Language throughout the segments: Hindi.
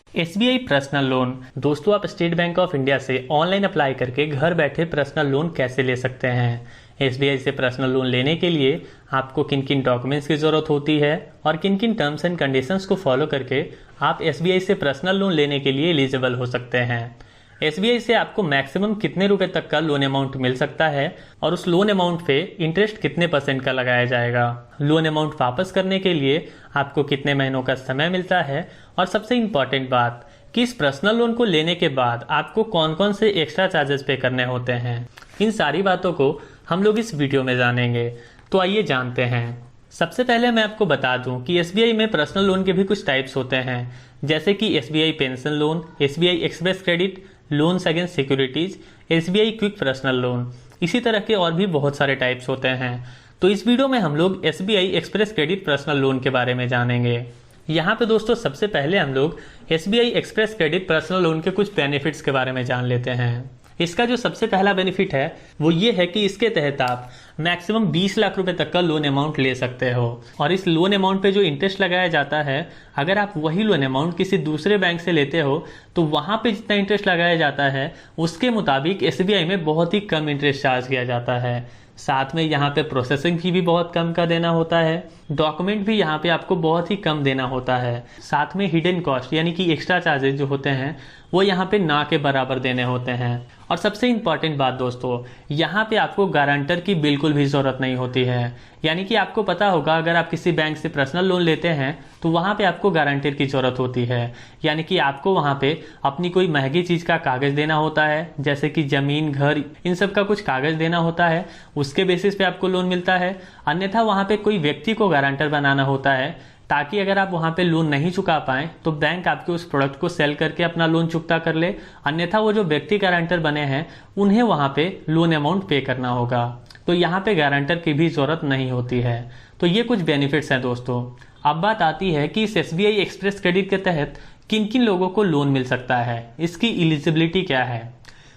SBI personal loan. दोस्तों, आप स्टेट बैंक ऑफ इंडिया से ऑनलाइन अप्लाई करके घर बैठे पर्सनल लोन कैसे ले सकते हैं। एसबीआई से पर्सनल लोन लेने के लिए आपको किन किन डॉक्यूमेंट्स की ज़रूरत होती है और किन किन टर्म्स एंड कंडीशंस को फॉलो करके आप एसबीआई से पर्सनल लोन लेने के लिए एलिजिबल हो सकते हैं। एसबीआई से आपको मैक्सिमम कितने रुपए तक का लोन अमाउंट मिल सकता है और उस लोन अमाउंट पे इंटरेस्ट कितने % का लगाया जाएगा। लोन अमाउंट वापस करने के लिए आपको कितने महीनों का समय मिलता है और सबसे इम्पॉर्टेंट बात कि इस पर्सनल लोन को लेने के बाद आपको कौन कौन से एक्स्ट्रा चार्जेस पे करने होते हैं। इन सारी बातों को हम लोग इस वीडियो में जानेंगे। तो आइए जानते हैं। सबसे पहले मैं आपको बता दूं कि एसबीआई में पर्सनल लोन के भी कुछ टाइप्स होते हैं, जैसे कि SBI pension loan, SBI express credit, loans against securities, SBI quick personal loan. इसी तरह के और भी बहुत सारे टाइप्स होते हैं। तो इस वीडियो में हम लोग SBI express credit personal loan के बारे में जानेंगे। यहाँ पे दोस्तों सबसे पहले हम लोग SBI express credit personal loan के कुछ बेनिफिट्स के बारे में जान लेते हैं। इसका जो सबसे पहला बेनिफिट है वो ये है कि इसके तहत आप मैक्सिमम 20 लाख रुपए तक का लोन अमाउंट ले सकते हो और इस लोन अमाउंट पे जो इंटरेस्ट लगाया जाता है, अगर आप वही लोन अमाउंट किसी दूसरे बैंक से लेते हो तो वहां पे जितना इंटरेस्ट लगाया जाता है उसके मुताबिक एसबीआई में बहुत ही कम इंटरेस्ट चार्ज किया जाता है। साथ में यहाँ पे प्रोसेसिंग फी भी बहुत कम का देना होता है, डॉक्यूमेंट भी यहाँ पे आपको बहुत ही कम देना होता है। साथ में हिडन कॉस्ट यानी कि एक्स्ट्रा चार्जेस जो होते हैं वो यहाँ पे ना के बराबर देने होते हैं। और सबसे इम्पॉर्टेंट बात दोस्तों, यहाँ पे आपको गारंटर की बिल्कुल भी ज़रूरत नहीं होती है। यानी कि आपको पता होगा अगर आप किसी बैंक से पर्सनल लोन लेते हैं तो वहाँ पे आपको गारंटर की ज़रूरत होती है। यानी कि आपको वहाँ पे अपनी कोई महंगी चीज़ का कागज़ देना होता है, जैसे कि ज़मीन, घर, इन सब का कुछ कागज़ देना होता है, उसके बेसिस पे आपको लोन मिलता है। अन्यथा वहाँ पे कोई व्यक्ति को गारंटर बनाना होता है ताकि अगर आप वहाँ पे लोन नहीं चुका पाएं तो बैंक आपके उस प्रोडक्ट को सेल करके अपना लोन चुकता कर ले। अन्यथा वो जो व्यक्ति गारंटर बने हैं उन्हें वहाँ पे लोन अमाउंट पे करना होगा। तो यहाँ पे गारंटर की भी ज़रूरत नहीं होती है। तो ये कुछ बेनिफिट्स हैं दोस्तों। अब बात आती है कि इस एसबीआई एक्सप्रेस क्रेडिट के तहत किन किन लोगों को लोन मिल सकता है, इसकी एलिजिबिलिटी क्या है।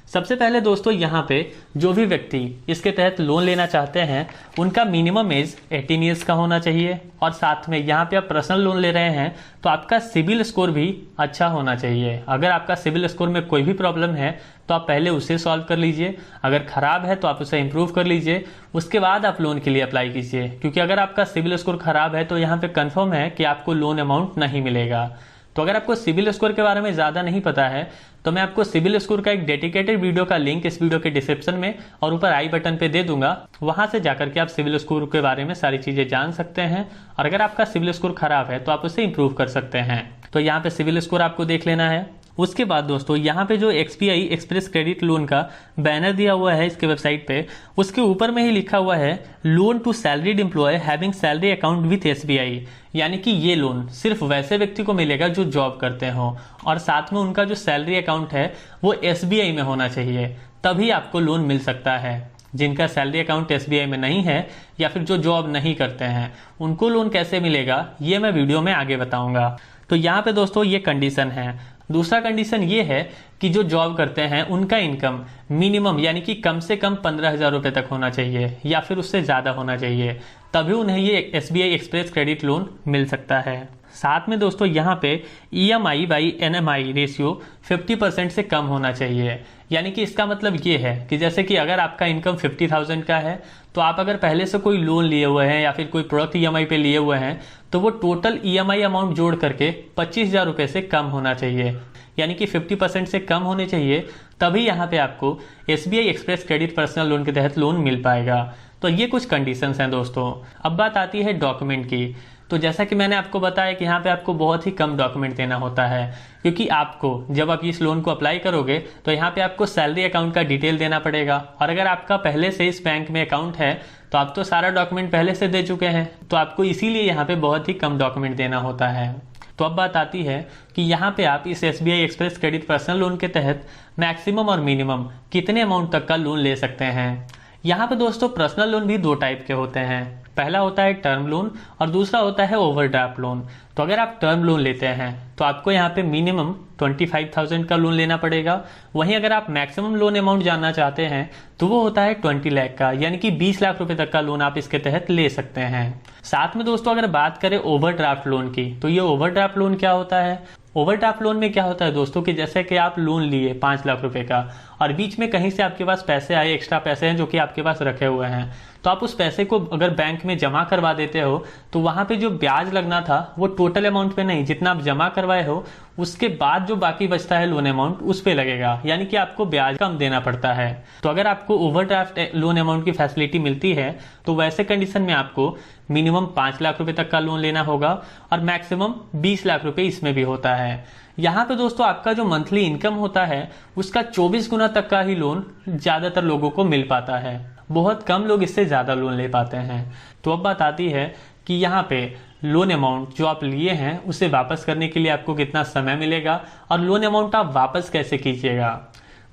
सबसे पहले दोस्तों यहाँ पे जो भी व्यक्ति इसके तहत लोन लेना चाहते हैं उनका मिनिमम एज 18 ईयर्स का होना चाहिए और साथ में यहाँ पे आप पर्सनल लोन ले रहे हैं तो आपका सिबिल स्कोर भी अच्छा होना चाहिए। अगर आपका सिबिल स्कोर में कोई भी प्रॉब्लम है तो आप पहले उसे सॉल्व कर लीजिए, अगर खराब है तो आप उसे इम्प्रूव कर लीजिए, उसके बाद आप लोन के लिए अप्लाई कीजिए। क्योंकि अगर आपका सिबिल स्कोर खराब है तो यहाँ पे कन्फर्म है कि आपको लोन अमाउंट नहीं मिलेगा। तो अगर आपको सिबिल स्कोर के बारे में ज़्यादा नहीं पता है तो मैं आपको सिबिल स्कोर का एक डेडिकेटेड वीडियो का लिंक इस वीडियो के डिस्क्रिप्शन में और ऊपर आई बटन पे दे दूंगा। वहां से जाकर के आप सिबिल स्कोर के बारे में सारी चीज़ें जान सकते हैं और अगर आपका सिबिल स्कोर खराब है तो आप उसे इंप्रूव कर सकते हैं। तो यहाँ पे सिबिल स्कोर आपको देख लेना है। उसके बाद दोस्तों यहाँ पे जो एसबीआई एक्सप्रेस क्रेडिट लोन का बैनर दिया हुआ है इसके वेबसाइट पे, उसके ऊपर में ही लिखा हुआ है loan to salaried employ having salary account with SBI. यानी कि ये लोन सिर्फ वैसे व्यक्ति को मिलेगा जो जॉब करते हो और साथ में उनका जो सैलरी अकाउंट है वो एसबीआई में होना चाहिए, तभी आपको लोन मिल सकता है। जिनका सैलरी अकाउंट एसबीआई में नहीं है या फिर जो जॉब नहीं करते हैं उनको लोन कैसे मिलेगा ये मैं वीडियो में आगे बताऊंगा। तो यहाँ पे दोस्तों ये कंडीशन है। दूसरा कंडीशन ये है कि जो जॉब करते हैं उनका इनकम मिनिमम यानी कि कम से कम 15,000 रुपये तक होना चाहिए या फिर उससे ज़्यादा होना चाहिए, तभी उन्हें ये एसबीआई एक्सप्रेस क्रेडिट लोन मिल सकता है। साथ में दोस्तों यहाँ पे EMI बाई NMI रेशियो 50% से कम होना चाहिए। यानी कि इसका मतलब ये है कि जैसे कि अगर आपका इनकम 50,000 का है तो आप अगर पहले से कोई लोन लिए हुए हैं या फिर कोई प्रोडक्ट EMI पे लिए हुए हैं तो वो टोटल EMI अमाउंट जोड़ करके 25,000 रुपये से कम होना चाहिए। यानी कि 50% से कम होने चाहिए, तभी यहाँ पे आपको SBI express credit personal loan के तहत लोन मिल पाएगा। तो ये कुछ कंडीशंस हैं दोस्तों। अब बात आती है डॉक्यूमेंट की। तो जैसा कि मैंने आपको बताया कि यहाँ पे आपको बहुत ही कम डॉक्यूमेंट देना होता है, क्योंकि आपको जब आप इस लोन को अप्लाई करोगे तो यहाँ पे आपको सैलरी अकाउंट का डिटेल देना पड़ेगा और अगर आपका पहले से इस बैंक में अकाउंट है तो आप तो सारा डॉक्यूमेंट पहले से दे चुके हैं, तो आपको इसीलिए यहाँ पे बहुत ही कम डॉक्यूमेंट देना होता है। तो अब बात आती है कि यहाँ पे आप इस SBI express credit personal loan के तहत मैक्सिमम और मिनिमम कितने अमाउंट तक का लोन ले सकते हैं। यहाँ पे दोस्तों पर्सनल लोन भी दो टाइप के होते हैं। पहला होता है टर्म लोन और दूसरा होता है ओवरड्राफ्ट लोन। तो अगर आप टर्म लोन लेते हैं तो आपको यहाँ पे मिनिमम 25,000 का लोन लेना पड़ेगा। वहीं अगर आप मैक्सिमम लोन अमाउंट जानना चाहते हैं तो वो होता है 20 लाख का, यानी कि 20 लाख रुपए तक का लोन आप इसके तहत ले सकते हैं। साथ में दोस्तों अगर बात करें ओवरड्राफ्ट लोन की, तो ये ओवरड्राफ्ट लोन क्या होता है। ओवरड्राफ्ट लोन में क्या होता है दोस्तों कि जैसे कि आप लोन लिए 5 लाख रुपए का और बीच में कहीं से आपके पास पैसे आए, एक्स्ट्रा पैसे हैं जो कि आपके पास रखे हुए हैं, तो आप उस पैसे को अगर बैंक में जमा करवा देते हो तो वहां पे जो ब्याज लगना था वो टोटल अमाउंट पे नहीं, जितना आप जमा करवाए हो उसके बाद जो बाकी बचता है लोन अमाउंट उस पे लगेगा, यानी कि आपको ब्याज कम देना पड़ता है। तो अगर आपको ओवरड्राफ्ट लोन अमाउंट की फैसिलिटी मिलती है तो वैसे कंडीशन में आपको मिनिमम 5 लाख रुपए तक का लोन लेना होगा और मैक्सिमम 20 लाख रुपए इसमें भी होता है। यहाँ पे दोस्तों आपका जो मंथली इनकम होता है उसका 24 गुना तक का ही लोन ज्यादातर लोगों को मिल पाता है, बहुत कम लोग इससे ज्यादा लोन ले पाते हैं। तो अब बात आती है कि यहाँ पे लोन अमाउंट जो आप लिए हैं उसे वापस करने के लिए आपको कितना समय मिलेगा और लोन अमाउंट आप वापस कैसे कीजिएगा।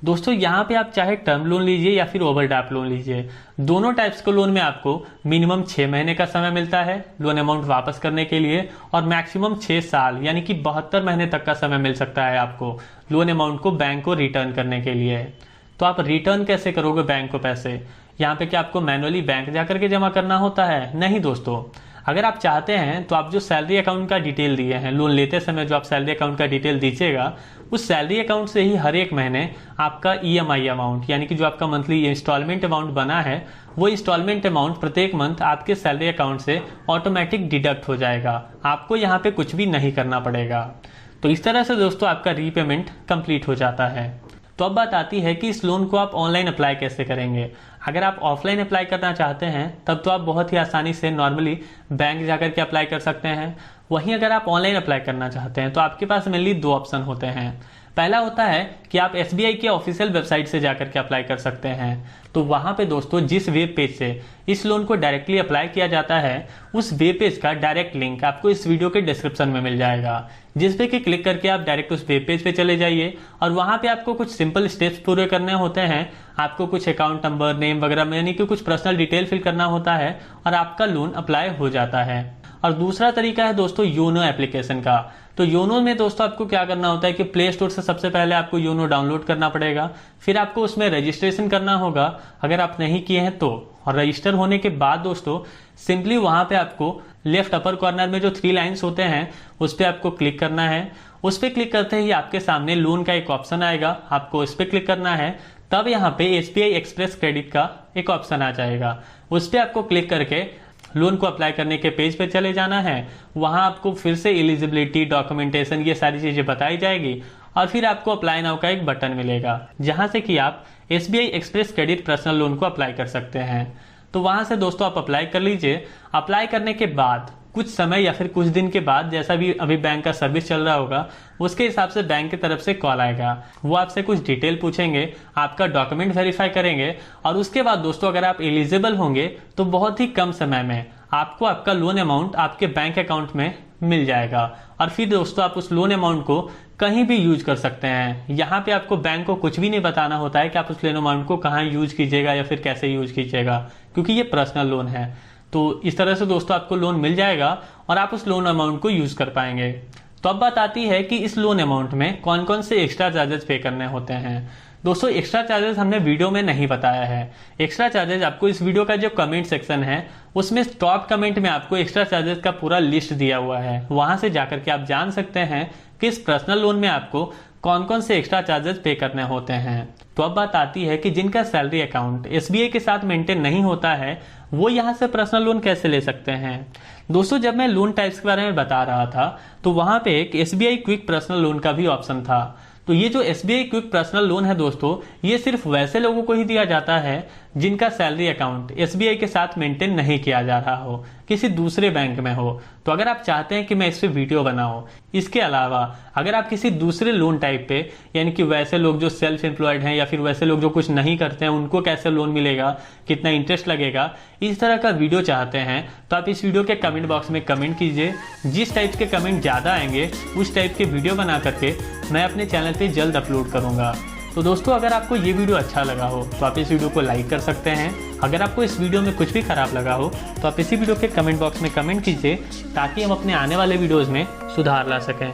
दोस्तों यहाँ पे आप चाहे टर्म लोन लीजिए या फिर ओवरड्राफ्ट लोन लीजिए, दोनों टाइप्स के लोन में आपको मिनिमम 6 महीने का समय मिलता है लोन अमाउंट वापस करने के लिए और मैक्सिमम 6 साल यानी कि 72 महीने तक का समय मिल सकता है आपको लोन अमाउंट को बैंक को रिटर्न करने के लिए। तो आप रिटर्न कैसे करोगे बैंक को पैसे? यहाँ पे क्या आपको मैनुअली बैंक जाकर के जमा करना होता है? नहीं दोस्तों, अगर आप चाहते हैं तो आप जो सैलरी अकाउंट का डिटेल दिए हैं लोन लेते समय, जो आप सैलरी अकाउंट का डिटेल दीजिएगा उस सैलरी अकाउंट से ही हर एक महीने आपका ईएमआई अमाउंट यानी कि जो आपका मंथली इंस्टॉलमेंट अमाउंट बना है वो इंस्टॉलमेंट अमाउंट प्रत्येक मंथ आपके सैलरी अकाउंट से ऑटोमेटिक डिडक्ट हो जाएगा, आपको यहाँ पे कुछ भी नहीं करना पड़ेगा। तो इस तरह से दोस्तों आपका रीपेमेंट कंप्लीट हो जाता है। तो अब बात आती है कि इस लोन को आप ऑनलाइन अप्लाई कैसे करेंगे। अगर आप ऑफलाइन अप्लाई करना चाहते हैं तब तो आप बहुत ही आसानी से नॉर्मली बैंक जाकर के अप्लाई कर सकते हैं। वहीं अगर आप ऑनलाइन अप्लाई करना चाहते हैं तो आपके पास मेनली 2 ऑप्शन होते हैं। पहला होता है कि आप एसबीआई के ऑफिशियल वेबसाइट से जाकर के अप्लाई कर सकते हैं। तो वहां पे दोस्तों जिस वेब पेज से इस लोन को डायरेक्टली अप्लाई किया जाता है उस वेब पेज का डायरेक्ट लिंक आपको इस वीडियो के डिस्क्रिप्शन में मिल जाएगा, जिस पे कि क्लिक करके आप डायरेक्ट उस वेब पेज पे चले जाइए और वहां पे आपको कुछ सिंपल स्टेप्स पूरे करने होते हैं। आपको कुछ अकाउंट नंबर, नेम वगैरह यानी कि कुछ पर्सनल डिटेल फिल करना होता है और आपका लोन अप्लाई हो जाता है। और दूसरा तरीका है दोस्तों योनो एप्लीकेशन का। तो योनो में दोस्तों आपको क्या करना होता है कि प्ले स्टोर से सबसे पहले आपको योनो डाउनलोड करना पड़ेगा, फिर आपको उसमें रजिस्ट्रेशन करना होगा अगर आप नहीं किए हैं तो। और रजिस्टर होने के बाद दोस्तों सिंपली वहां पे आपको लेफ्ट अपर कॉर्नर में जो 3 लाइन्स होते हैं उस पर आपको क्लिक करना है। उस पर क्लिक करते ही आपके सामने लोन का एक ऑप्शन आएगा, आपको इस पर क्लिक करना है। तब यहाँ पे एसबीआई एक्सप्रेस क्रेडिट का एक ऑप्शन आ जाएगा, उस पर आपको क्लिक करके लोन को अप्लाई करने के पेज पे चले जाना है। वहां आपको फिर से एलिजिबिलिटी, डॉक्यूमेंटेशन ये सारी चीजें बताई जाएगी और फिर आपको अप्लाई नाउ का एक बटन मिलेगा जहां से कि आप SBI express credit personal loan को अप्लाई कर सकते हैं। तो वहां से दोस्तों आप अप्लाई कर लीजिए। अप्लाई करने के बाद कुछ समय या फिर कुछ दिन के बाद, जैसा भी अभी बैंक का सर्विस चल रहा होगा उसके हिसाब से बैंक की तरफ से कॉल आएगा। वो आपसे कुछ डिटेल पूछेंगे, आपका डॉक्यूमेंट वेरीफाई करेंगे और उसके बाद दोस्तों अगर आप एलिजिबल होंगे तो बहुत ही कम समय में आपको आपका लोन अमाउंट आपके बैंक अकाउंट में मिल जाएगा। और फिर दोस्तों आप उस लोन अमाउंट को कहीं भी यूज कर सकते हैं। यहाँ पे आपको बैंक को कुछ भी नहीं बताना होता है कि आप उस लोन अमाउंट को कहाँ यूज कीजिएगा या फिर कैसे यूज कीजिएगा, क्योंकि ये पर्सनल लोन है। तो इस तरह से दोस्तों आपको लोन मिल जाएगा और आप उस लोन अमाउंट को यूज कर पाएंगे। तो अब बात आती है कि इस लोन अमाउंट में कौन कौन से एक्स्ट्रा चार्जेस पे करने होते हैं। दोस्तों एक्स्ट्रा चार्जेस हमने वीडियो में नहीं बताया है। एक्स्ट्रा चार्जेस आपको इस वीडियो का जो कमेंट सेक्शन है उसमें टॉप कमेंट में आपको एक्स्ट्रा चार्जेस का पूरा लिस्ट दिया हुआ है, वहां से जाकर के आप जान सकते हैं कि इस पर्सनल लोन में आपको कौन कौन से एक्स्ट्रा चार्जेस पे करने होते हैं। तो अब बात आती है कि जिनका सैलरी अकाउंट एसबीआई के साथ मेंटेन नहीं होता है वो यहाँ से पर्सनल लोन कैसे ले सकते हैं। दोस्तों जब मैं लोन टाइप्स के बारे में बता रहा था तो वहां पे एक एसबीआई क्विक पर्सनल लोन का भी ऑप्शन था। तो ये जो एसबीआई क्विक पर्सनल लोन है दोस्तों ये सिर्फ वैसे लोगों को ही दिया जाता है जिनका सैलरी अकाउंट एसबीआई के साथ मेंटेन नहीं किया जा रहा हो, किसी दूसरे बैंक में हो। तो अगर आप चाहते हैं कि मैं इस पे वीडियो बनाऊं, इसके अलावा अगर आप किसी दूसरे लोन टाइप पे यानी कि वैसे लोग जो सेल्फ एम्प्लॉयड हैं या फिर वैसे लोग जो कुछ नहीं करते हैं उनको कैसे लोन मिलेगा, कितना इंटरेस्ट लगेगा, इस तरह का वीडियो चाहते हैं तो आप इस वीडियो के कमेंट बॉक्स में कमेंट कीजिए। जिस टाइप के कमेंट ज्यादा आएंगे उस टाइप के वीडियो बना करके मैं अपने चैनल पे जल्द अपलोड करूंगा। तो दोस्तों अगर आपको ये वीडियो अच्छा लगा हो तो आप इस वीडियो को लाइक कर सकते हैं। अगर आपको इस वीडियो में कुछ भी खराब लगा हो तो आप इसी वीडियो के कमेंट बॉक्स में कमेंट कीजिए ताकि हम अपने आने वाले वीडियोस में सुधार ला सकें।